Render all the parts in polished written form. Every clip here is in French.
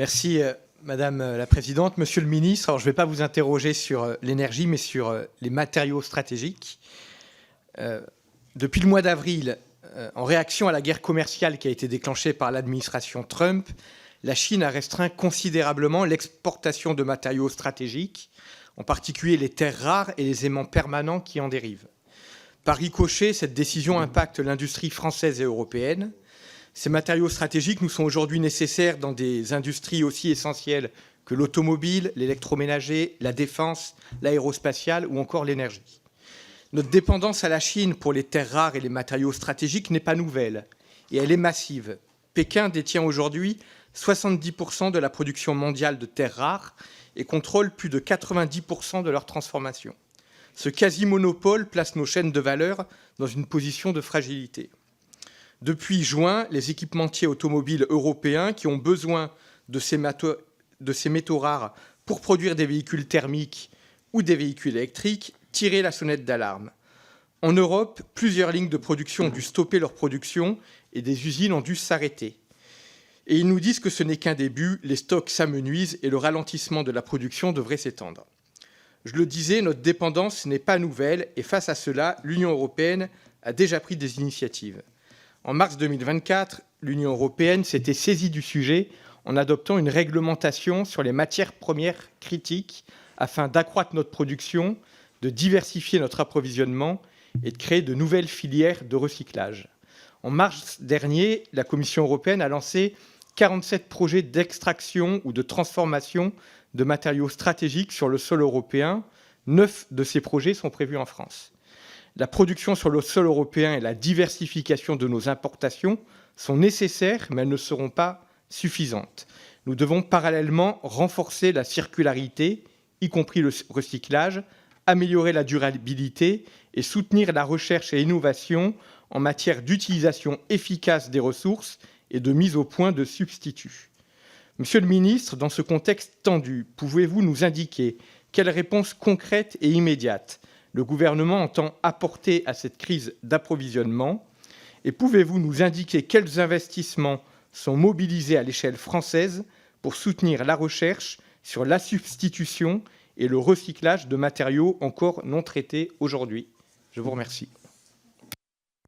Merci, Madame la Présidente. Monsieur le Ministre, alors je ne vais pas vous interroger sur l'énergie, mais sur les matériaux stratégiques. Depuis le mois d'avril, en réaction à la guerre commerciale qui a été déclenchée par l'administration Trump, la Chine a restreint considérablement l'exportation de matériaux stratégiques, en particulier les terres rares et les aimants permanents qui en dérivent. Par ricochet, cette décision impacte l'industrie française et européenne. Ces matériaux stratégiques nous sont aujourd'hui nécessaires dans des industries aussi essentielles que l'automobile, l'électroménager, la défense, l'aérospatiale ou encore l'énergie. Notre dépendance à la Chine pour les terres rares et les matériaux stratégiques n'est pas nouvelle et elle est massive. Pékin détient aujourd'hui 70% de la production mondiale de terres rares et contrôle plus de 90% de leur transformation. Ce quasi-monopole place nos chaînes de valeur dans une position de fragilité. Depuis juin, les équipementiers automobiles européens qui ont besoin de ces métaux rares pour produire des véhicules thermiques ou des véhicules électriques tiraient la sonnette d'alarme. En Europe, plusieurs lignes de production ont dû stopper leur production et des usines ont dû s'arrêter. Et ils nous disent que ce n'est qu'un début, les stocks s'amenuisent et le ralentissement de la production devrait s'étendre. Je le disais, notre dépendance n'est pas nouvelle et face à cela, l'Union européenne a déjà pris des initiatives. En mars 2024, l'Union européenne s'était saisie du sujet en adoptant une réglementation sur les matières premières critiques afin d'accroître notre production, de diversifier notre approvisionnement et de créer de nouvelles filières de recyclage. En mars dernier, la Commission européenne a lancé 47 projets d'extraction ou de transformation de matériaux stratégiques sur le sol européen. 9 de ces projets sont prévus en France. La production sur le sol européen et la diversification de nos importations sont nécessaires, mais elles ne seront pas suffisantes. Nous devons parallèlement renforcer la circularité, y compris le recyclage, améliorer la durabilité et soutenir la recherche et l'innovation en matière d'utilisation efficace des ressources et de mise au point de substituts. Monsieur le ministre, dans ce contexte tendu, pouvez-vous nous indiquer quelles réponses concrètes et immédiates le gouvernement entend apporter à cette crise d'approvisionnement? Et pouvez-vous nous indiquer quels investissements sont mobilisés à l'échelle française pour soutenir la recherche sur la substitution et le recyclage de matériaux encore non traités aujourd'hui? Je vous remercie.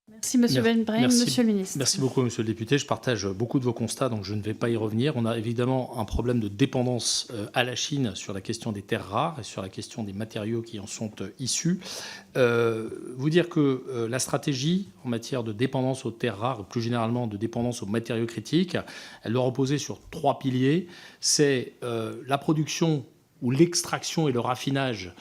Merci, Monsieur Benbrahim. Monsieur le ministre. Merci beaucoup, Monsieur le député. Je partage beaucoup de vos constats, donc je ne vais pas y revenir. On a évidemment un problème de dépendance à la Chine sur la question des terres rares et sur la question des matériaux qui en sont issus. Vous dire que la stratégie en matière de dépendance aux terres rares, et plus généralement de dépendance aux matériaux critiques, elle doit reposer sur 3 piliers. C'est la production ou l'extraction et le raffinage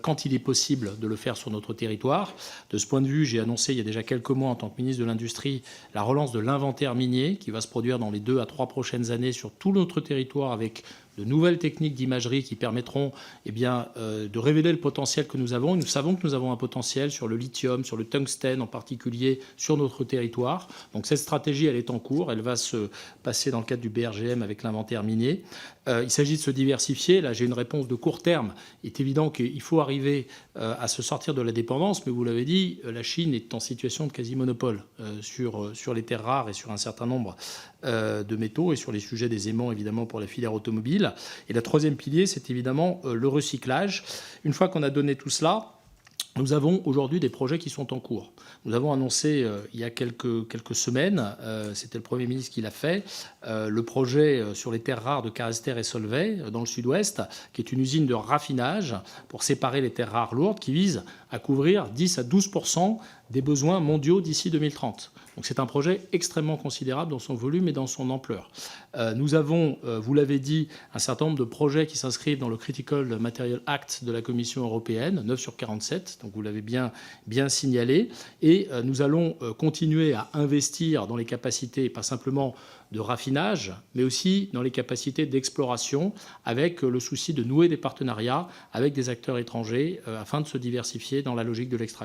quand il est possible de le faire sur notre territoire. De ce point de vue, j'ai annoncé il y a déjà quelques mois en tant que ministre de l'Industrie la relance de l'inventaire minier qui va se produire dans les 2 à 3 prochaines années sur tout notre territoire avec de nouvelles techniques d'imagerie qui permettront de révéler le potentiel que nous avons. Et nous savons que nous avons un potentiel sur le lithium, sur le tungstène en particulier sur notre territoire. Donc cette stratégie, elle est en cours. Elle va se passer dans le cadre du BRGM avec l'inventaire minier. Il s'agit de se diversifier. Là, j'ai une réponse de court terme. Il est évident qu'il faut arriver à se sortir de la dépendance. Mais vous l'avez dit, la Chine est en situation de quasi-monopole sur les terres rares et sur un certain nombre de métaux et sur les sujets des aimants, évidemment, pour la filière automobile. Et le 3e pilier, c'est évidemment le recyclage. Une fois qu'on a donné tout cela, nous avons aujourd'hui des projets qui sont en cours. Nous avons annoncé il y a quelques semaines, c'était le Premier ministre qui l'a fait, le projet sur les terres rares de Carester et Solvay, dans le sud-ouest, qui est une usine de raffinage pour séparer les terres rares lourdes, qui vise à couvrir 10 à 12% des besoins mondiaux d'ici 2030. Donc c'est un projet extrêmement considérable dans son volume et dans son ampleur. Nous avons, vous l'avez dit, un certain nombre de projets qui s'inscrivent dans le Critical Material Act de la Commission européenne, 9 sur 47, donc vous l'avez bien signalé. Et nous allons continuer à investir dans les capacités, pas simplement de raffinage, mais aussi dans les capacités d'exploration, avec le souci de nouer des partenariats avec des acteurs étrangers afin de se diversifier dans la logique de l'extraction.